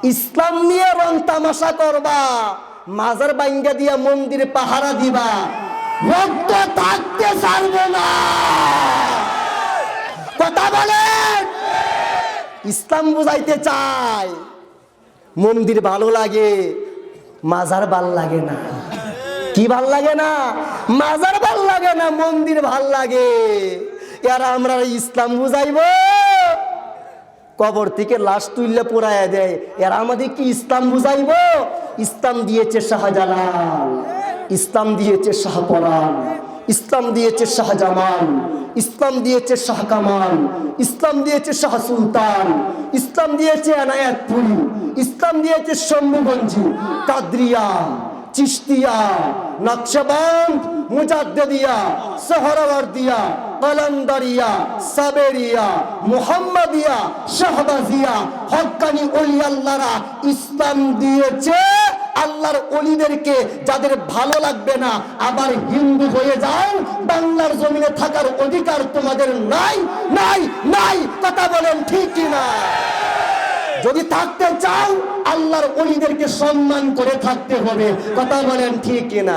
ইসলাম নিয়ে রং তামাশা করবা, মাজার বাইঙ্গা দিয়া মন্দিরে পাহারা দিবা, রক্ত থাকতে ছাড়বে না। কথা বলেন। ইসলাম বুঝাইতে চায় মন্দির ভালো লাগে, মাজার ভাল লাগে না। কি ভাল লাগে না? মাজার ভাল লাগে না, মন্দির ভাল লাগে। এরা আমরা ইসলাম বুঝাইব, কবর থেকে লাশ তুললে পোড়ায় দেয়। এরা আমাদের কি ইসলাম বুঝাইব? ইসলাম দিয়েছে শাহজালাল, ইসলাম দিয়েছে শাহপরান, ইসলাম দিয়েছে শাহজামান, ইসলাম দিয়েছে শাহ কামাল, ইসলাম দিয়েছে শাহ সুলতান, ইসলাম দিয়েছে এনায়েতপুরি, ইসলাম দিয়েছে শম্ভুগঞ্জি, কাদরিয়া, চিশতিয়া, নকশবন্দ, মুজাদ্দিদিয়া, সোহরাওয়ার্দিয়া, কলন্দরিয়া, সাবেরিয়া, মুহাম্মাদিয়া, শাহবাজিয়া, হক্কানি ওলি আল্লাহরা ইসলাম দিয়েছে আল্লাহর ওলিদেরকে। যাদের ভালো লাগবে না আবার হিন্দু হয়ে যাও, বাংলার জমিনে থাকার অধিকার তোমাদের নাই, নাই, নাই। কথা বলেন ঠিক কি না? যদি থাকতে চাও আল্লাহর ওলিদেরকে সম্মান করে থাকতে হবে। কথা বলেন ঠিক কি না?